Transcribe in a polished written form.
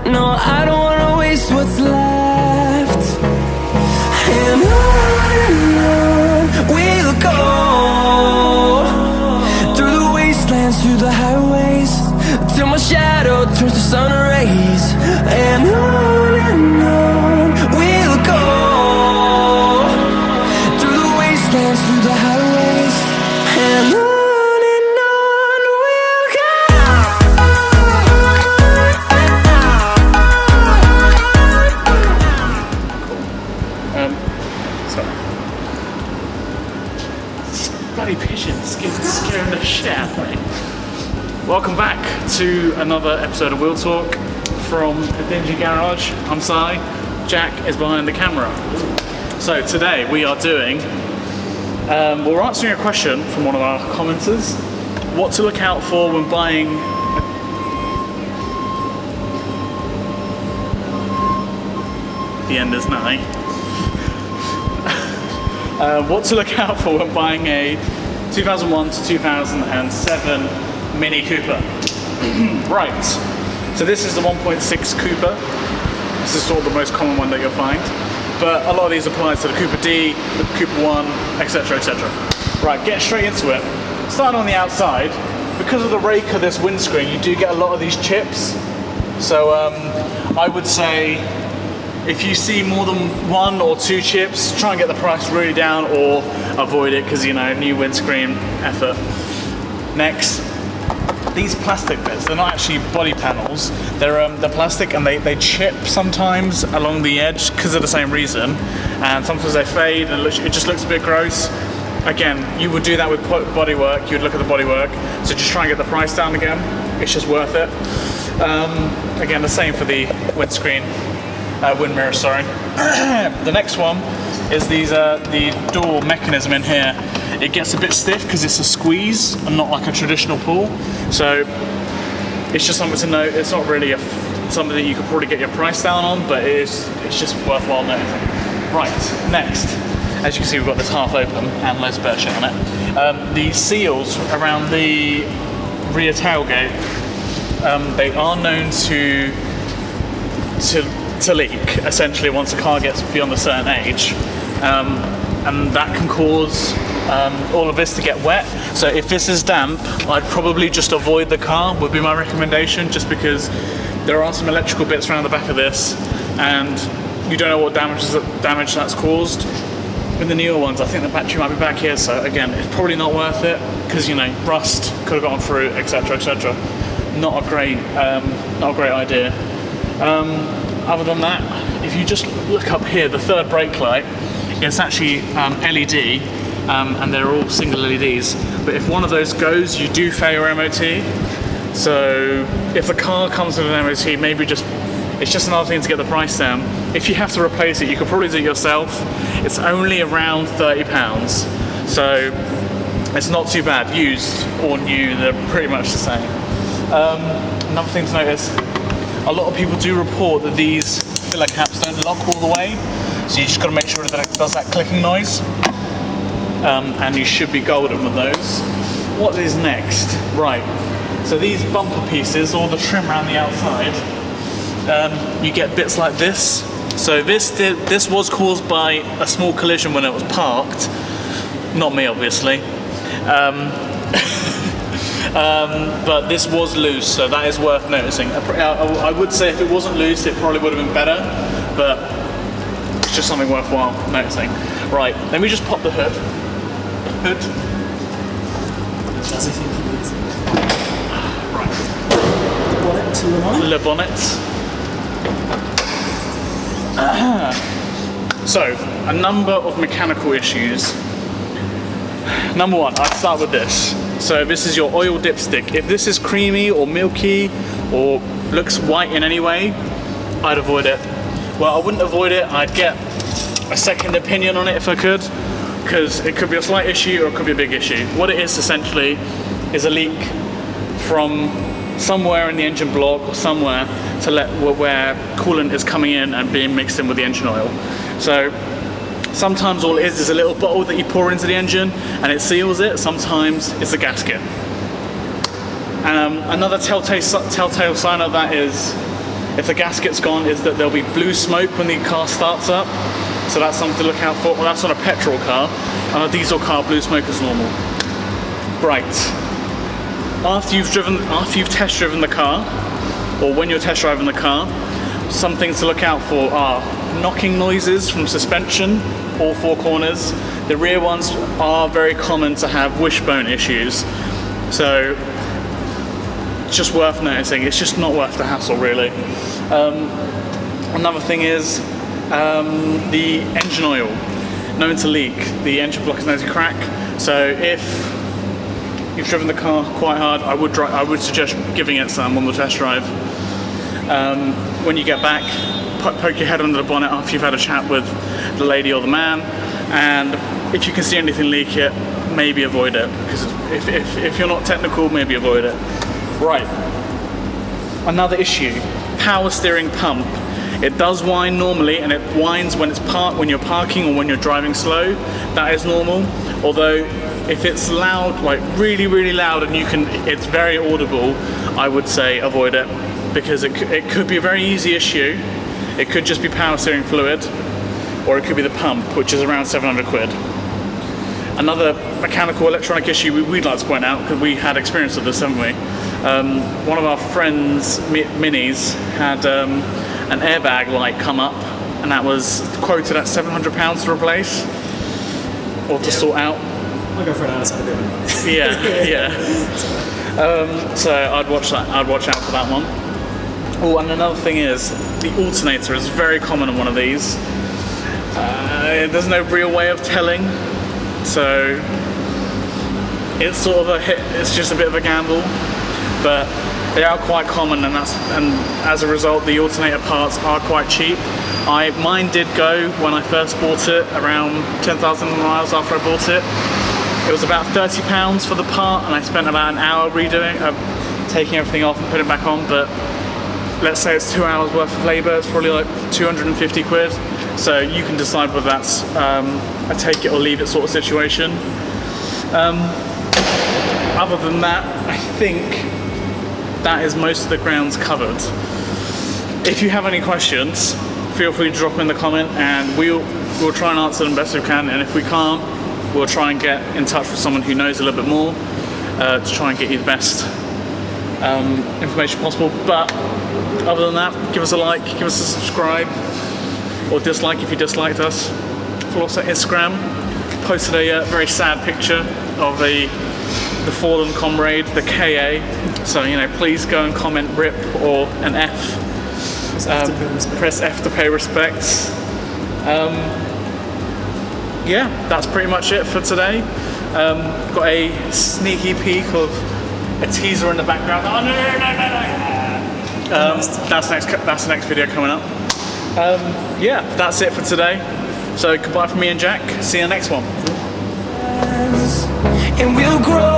No, I don't wanna waste what's left. And on we'll go, through the wastelands, through the highways, till my shadow turns to sun rays. And on we'll go, through the wastelands, through the highways, and on we'll go. Sorry. Bloody pigeons scaring the shit out of me. Welcome back to another episode of Wheel Talk from a dingy garage. I'm Si, Jack is behind the camera. So today we are doing, we're answering a question from one of our commenters, what to look out for when buying the end is nigh. What to look out for when buying a 2001 to 2007 Mini Cooper. Right, so this is the 1.6 Cooper. This is sort of the most common one that you'll find, but a lot of these apply to the Cooper D, the Cooper 1, etc, etc. Right, get straight into it. Starting on the outside, because of the rake of this windscreen, you do get a lot of these chips. So I would say if you see more than 1 or 2 chips, try and get the price really down or avoid it, because, you know, new windscreen effort. Next, these plastic bits, they're not actually body panels, they're plastic, and they chip sometimes along the edge because of the same reason, and sometimes they fade and it just looks a bit gross. Again, you would do that with bodywork, you would look at the bodywork, so just try and get the price down again, it's just worth it. Again, the same for the windscreen. Wind mirror, sorry. The next one is these the door mechanism in here. It gets a bit stiff because it's a squeeze and not like a traditional pull. So it's just something to note. It's not really something that you could probably get your price down on, but it's just worthwhile noticing. Right, next, as you can see, we've got this half open and loads of bird shit on it. The seals around the rear tailgate, they are known to leak, essentially, once a car gets beyond a certain age, and that can cause all of this to get wet. So if this is damp, I'd probably just avoid the car, would be my recommendation, just because there are some electrical bits around the back of this and you don't know what damage that's caused. With the newer ones, I think the battery might be back here, so again, it's probably not worth it, because, you know, rust could have gone through, etc, etc. Not a great idea. Other than that, if you just look up here, the third brake light, it's actually LED, and they're all single LEDs. But if one of those goes, you do fail your MOT. So if the car comes with an MOT, maybe it's just another thing to get the price down. If you have to replace it, you could probably do it yourself. It's only around £30, so it's not too bad. Used or new, they're pretty much the same. Another thing to notice, a lot of people do report that these filler caps don't lock all the way, so you just got to make sure that it does that clicking noise, and you should be golden with those. What is next? Right, so these bumper pieces, or the trim around the outside, you get bits like this. So this was caused by a small collision when it was parked, not me obviously. But this was loose, so that is worth noticing. I would say if it wasn't loose, it probably would have been better, but it's just something worthwhile noticing. Right, let me just pop the hood. As I think it is. Right. Bonnet to the line. Le bonnet. So, a number of mechanical issues. Number one, I'd start with this. So this is your oil dipstick. If this is creamy or milky or looks white in any way, I'd avoid it. Well, I wouldn't avoid it, I'd get a second opinion on it if I could, because it could be a slight issue or it could be a big issue. What it is essentially is a leak from somewhere in the engine block or somewhere to where coolant is coming in and being mixed in with the engine oil. So sometimes all it is a little bottle that you pour into the engine and it seals it. Sometimes it's a gasket. Another telltale sign of that is if the gasket's gone, is that there'll be blue smoke when the car starts up. So that's something to look out for. Well, that's on a petrol car. On a diesel car, blue smoke is normal. Right. After you've test driven the car, or when you're test driving the car, some things to look out for are knocking noises from suspension, all four corners. The rear ones are very common to have wishbone issues. So, just worth noticing. It's just not worth the hassle, really. Another thing is the engine oil known to leak. The engine block is known to crack. So if you've driven the car quite hard, I would suggest giving it some on the test drive. When you get back, poke your head under the bonnet after you've had a chat with the lady or the man, and if you can see anything leak it, maybe avoid it, because if you're not technical, maybe avoid it. Right. Another issue, power steering pump. It does whine normally, and it whines when when you're parking or when you're driving slow. That is normal. Although if it's loud, like really, really loud, and it's very audible, I would say avoid it, because it could be a very easy issue. It could just be power steering fluid, or it could be the pump, which is around 700 quid. Another mechanical electronic issue we'd like to point out, because we had experience with this, haven't we? One of our friends' minis had an airbag light come up, and that was quoted at £700 to replace, or to sort out. My girlfriend and I had a bit of Yeah. So I'd watch out for that one. Oh, and another thing is, the alternator is very common on one of these. There's no real way of telling, so it's sort of it's just a bit of a gamble, but they are quite common, and as a result, the alternator parts are quite cheap. Mine did go when I first bought it, around 10,000 miles after I bought it. It was about £30 for the part, and I spent about an hour redoing, taking everything off and putting it back on. But let's say it's 2 hours worth of labour, it's probably like 250 quid. So you can decide whether that's a take it or leave it sort of situation. Other than that, I think that is most of the grounds covered. If you have any questions, feel free to drop them in the comment, and we'll try and answer them best we can. And if we can't, we'll try and get in touch with someone who knows a little bit more to try and get you the best information possible. But other than that, give us a like, give us a subscribe, or dislike if you disliked us. Follow us on Instagram. Posted a very sad picture of the fallen comrade, the KA. So please go and comment RIP or an F. Press F to pay respects. Yeah, that's pretty much it for today. Got a sneaky peek of a teaser in the background. Oh no! That's the next video coming up. Yeah, that's it for today. So goodbye from me and Jack. See you next one. And we'll grow